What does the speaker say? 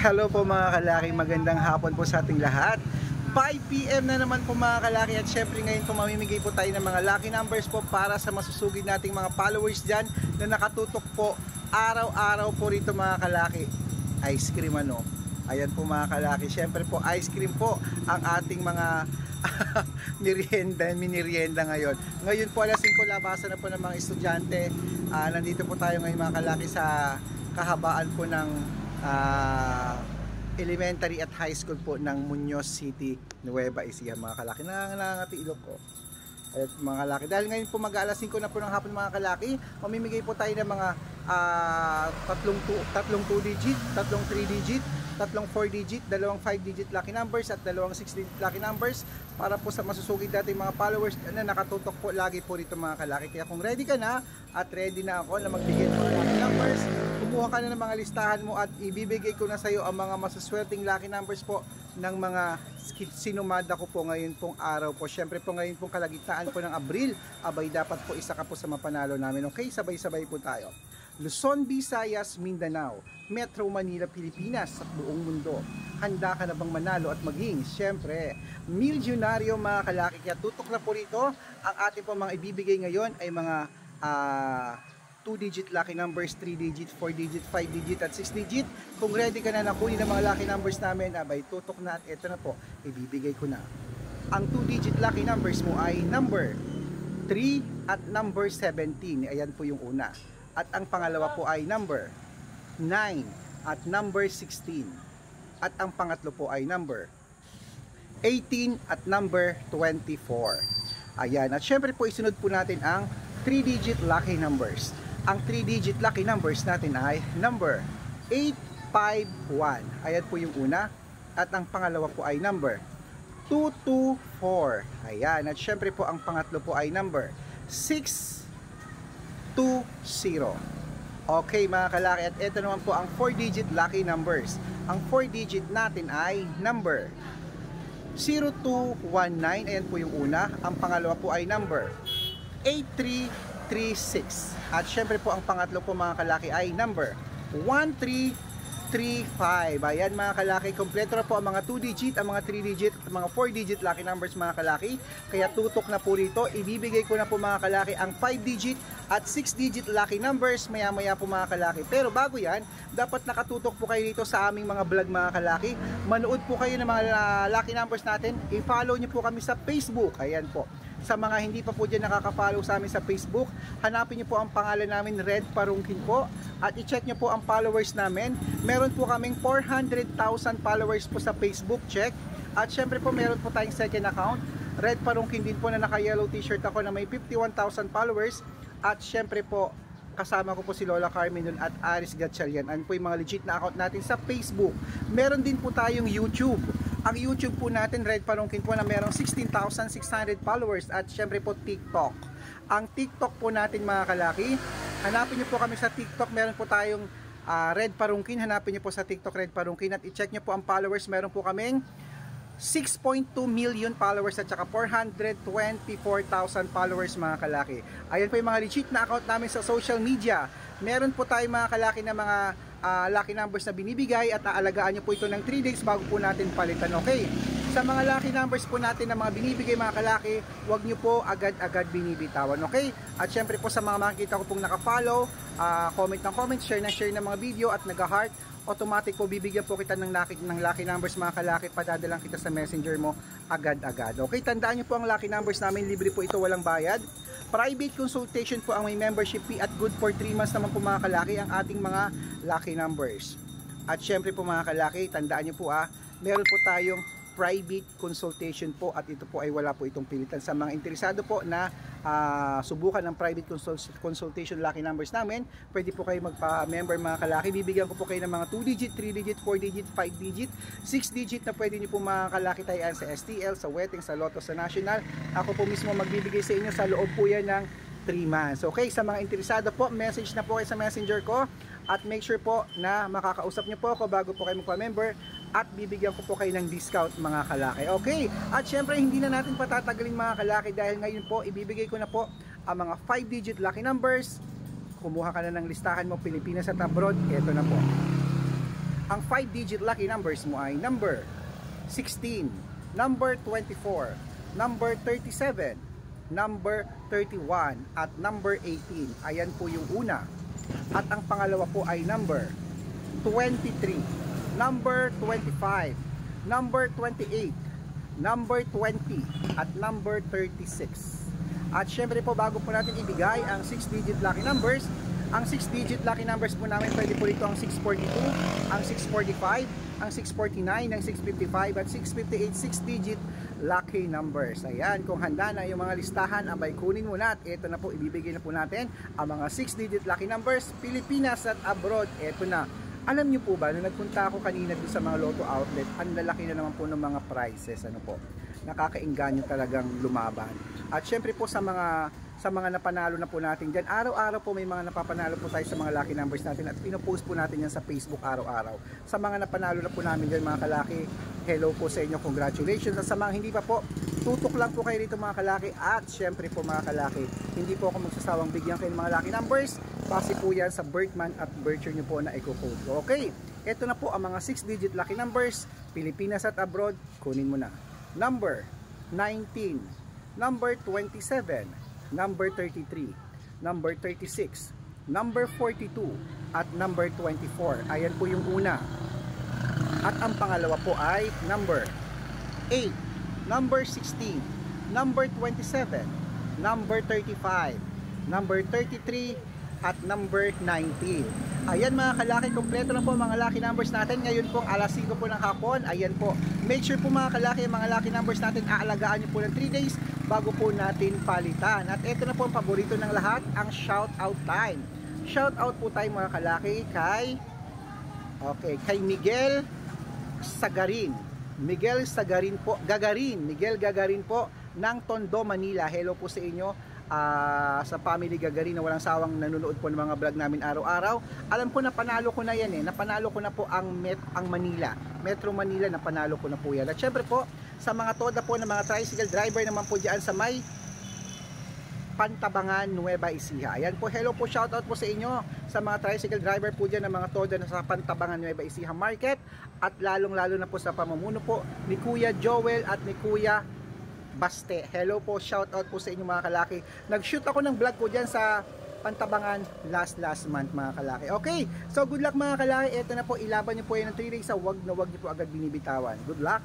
Hello po mga kalaki, magandang hapon po sa ating lahat. 5 PM na naman po mga kalaki at syempre ngayon po mamimigay po tayo ng mga lucky numbers po para sa masusugid nating mga followers dyan na nakatutok po araw-araw po rito mga kalaki. Ice cream ano? Ayan po mga kalaki, syempre po ice cream po ang ating mga miniryenda ngayon. Ngayon po alas 5 labasan na po ng mga estudyante. Nandito po tayo ngayon mga kalaki sa kahabaan po ng elementary at high school po ng Muñoz City, Nueva Ecija mga kalaki. Nangangati ilok ko. At mga kalaki, dahil ngayon po mag-alas 5 na po ng hapon mga kalaki, mamimigay po tayo ng mga tatlong 2 digit, tatlong 3 digit, tatlong 4 digit, dalawang 5 digit lucky numbers at dalawang 6 digit lucky numbers para po sa masusugid natin mga followers na nakatutok po lagi po rito mga kalaki. Kaya kung ready ka na at ready na ako na magbigay ng mga lucky numbers, kumuha ka na ng mga listahan mo at ibibigay ko na sa iyo ang mga masuswerteng lucky numbers po ng mga sinumada ko po ngayon pong araw po. Syempre po ngayon pong kalagitnaan po ng Abril, abay dapat po isa ka po sa mapanalo namin. Okay, sabay-sabay po tayo. Luzon, Visayas, Mindanao, Metro Manila, Pilipinas at buong mundo. Handa ka na bang manalo at maging, syempre, milyonaryo mga kalaki? Kaya tutok na po rito. Ang ating po mga ibibigay ngayon ay mga 2 digit lucky numbers, 3 digit, 4 digit, 5 digit at 6 digit. Kung ready ka na nakunin ng mga lucky numbers namin, abay tutok na at ito na po, ibibigay ko na. Ang 2 digit lucky numbers mo ay number 3 at number 17. Ayan po yung una. At ang pangalawa po ay number 9 at number 16. At ang pangatlo po ay number 18 at number 24. Ayan. At syempre po isunod po natin ang 3 digit lucky numbers. Ang 3 digit lucky numbers natin ay number 851. Ayan po yung una. At ang pangalawa po ay number 224. Ayan. At syempre po ang pangatlo po ay number 620. Okay mga kalaki, at ito naman po ang 4 digit lucky numbers. Ang 4 digit natin ay number 0219. Ayan po yung una. Ang pangalawa po ay number 8336. At syempre po ang pangatlo po mga kalaki ay number 1335. Ayan mga kalaki, kompleto na po ang mga 2 digit, ang mga 3 digit, at mga 4 digit lucky numbers mga kalaki. Kaya tutok na po rito. Ibibigay ko na po mga kalaki ang 5 digit at 6 digit lucky numbers maya maya po mga kalaki. Pero bago yan, dapat nakatutok po kayo dito sa aming mga vlog mga kalaki. Manood po kayo ng mga lucky numbers natin. I-follow nyo po kami sa Facebook. Ayan po. Sa mga hindi pa po dyan nakaka-follow sa amin sa Facebook, hanapin nyo po ang pangalan namin, Red Parungkin po. At i-check nyo po ang followers namin. Meron po kaming 400,000 followers po sa Facebook, check. At syempre po meron po tayong second account, Red Parungkin din po, na naka-yellow t-shirt ako na may 51,000 followers. At syempre po, kasama ko po si Lola Carmen at Aris Gatchalian. Ano po yung mga legit na account natin sa Facebook. Meron din po tayong YouTube. Ang YouTube po natin, Red Parungkin po, na merong 16,600 followers. At syempre po TikTok. Ang TikTok po natin mga kalaki, hanapin nyo po kami sa TikTok. Meron po tayong Red Parungkin. Hanapin nyo po sa TikTok Red Parungkin at i-check nyo po ang followers. Meron po kaming 6.2 million followers at saka 424,000 followers mga kalaki. Ayan po yung mga legit na account namin sa social media. Meron po tayo mga kalaki na mga lucky numbers na binibigay at aalagaan nyo po ito ng 3 days bago po natin palitan. Okay? Sa mga lucky numbers po natin na mga binibigay mga kalaki, huwag nyo po agad-agad binibitawan. Okay? At syempre po sa mga makikita ko pong nakafollow, comment ng comment, share ng mga video at nag-heart, automatic po bibigyan po kita ng lucky numbers mga kalaki. Padadalang kita sa messenger mo agad-agad. Okay, tandaan nyo po ang lucky numbers namin, libre po ito, walang bayad. Private consultation po ang may membership fee at good for 3 months naman po mga kalaki ang ating mga lucky numbers. At syempre po mga kalaki, tandaan nyo po meron po tayong private consultation po at ito po ay wala po itong pilitan. Sa mga interesado po na subukan ng private consultation lucky numbers namin, pwede po kayo magpa-member mga kalaki. Bibigyan ko po kayo ng mga 2 digit, 3 digit, 4 digit, 5 digit, 6 digit na pwede nyo po mga kalaki tayan sa STL, sa Wedding, sa Lotto, sa National. Ako po mismo magbibigay sa inyo sa loob po yan ng 3 months. Okay, sa mga interesado po, message na po kayo sa messenger ko at make sure po na makakausap nyo po ako bago po kayo magpa-member at bibigyan ko po kayo ng discount mga kalaki. Okay, at syempre hindi na natin patatagalin mga kalaki dahil ngayon po ibibigay ko na po ang mga 5 digit lucky numbers. Kumuha ka na ng listahan mo, Pilipinas at abroad. Ito na po. Ang 5-digit lucky numbers mo ay number 16, number 24, number 37, number 31, at number 18. Ayan po yung una. At ang pangalawa po ay number 23, number 25, number 28, number 20, at number 36. At syempre po, bago po natin ibigay ang 6-digit lucky numbers, ang 6-digit lucky numbers po namin, pwede po rito ang 642, ang 645, ang 649, ang 655, at 658 6-digit lucky numbers. Ayan, kung handa na yung mga listahan, abay kunin mo na at ito na po, ibibigay na po natin ang mga 6-digit lucky numbers, Pilipinas at abroad. Ito na. Alam niyo po ba, nung nagpunta ako kanina doon sa mga Lotto outlet, ang lalaki na naman po ng mga prices. Ano po, nakakainganyo talagang lumaban. At syempre po sa mga napanalo na po natin dyan, araw-araw po may mga napapanalo po tayo sa mga lucky numbers natin at pinopost po natin yan sa Facebook araw-araw. Sa mga napanalo na po namin dyan mga kalaki, hello po sa inyo, congratulations. At sa mga hindi pa po, tutok lang po kayo rito mga kalaki. At syempre po mga kalaki, hindi po ako magsasawang bigyan kayo ng mga lucky numbers, base po yan sa birth month at birth year nyo po na i-code. Okay, ito na po ang mga 6-digit lucky numbers, Pilipinas at abroad, kunin mo na. Number 19, number 27, number 33, number 36, number 42, at number 24. Ayan po yung una. At ang pangalawa po ay number 8, number 16, number 27, number 35, number 33, at number 19. Ayan mga kalaki, kompleto na po mga lucky numbers natin. Ngayon po alas 5 po ng hapon. Ayan po, make sure po mga kalaki, mga lucky numbers natin, aalagaan nyo po ng 3 days bago po natin palitan. At ito na po ang paborito ng lahat, ang shout out time. Shout out po tayo mga kalaki kay Miguel Sagarin. Miguel Gagarin po ng Tondo, Manila. Hello po sa inyo. Sa family Gagarin na walang sawang nanonood po ng mga vlog namin araw-araw. Alam ko na panalo ko na yan napanalo ko na po ang Manila, Metro Manila, napanalo ko na po yan. At syempre po sa mga toda po ng mga tricycle driver naman po dyan sa may Pantabangan, Nueva Ecija. Ayan po, hello po, shoutout po sa inyo sa mga tricycle driver po dyan ng mga toda na sa Pantabangan, Nueva Ecija Market, at lalong-lalo na po sa pamumuno po ni Kuya Joel at ni Kuya Baste. Hello po, shoutout po sa inyo mga kalaki. Nag-shoot ako ng vlog po dyan sa Pantabangan last month mga kalaki. Okay, so good luck mga kalaki. Ito na po, ilaban nyo po yan ng 3 days. Wag na wag nyo po agad binibitawan. Good luck.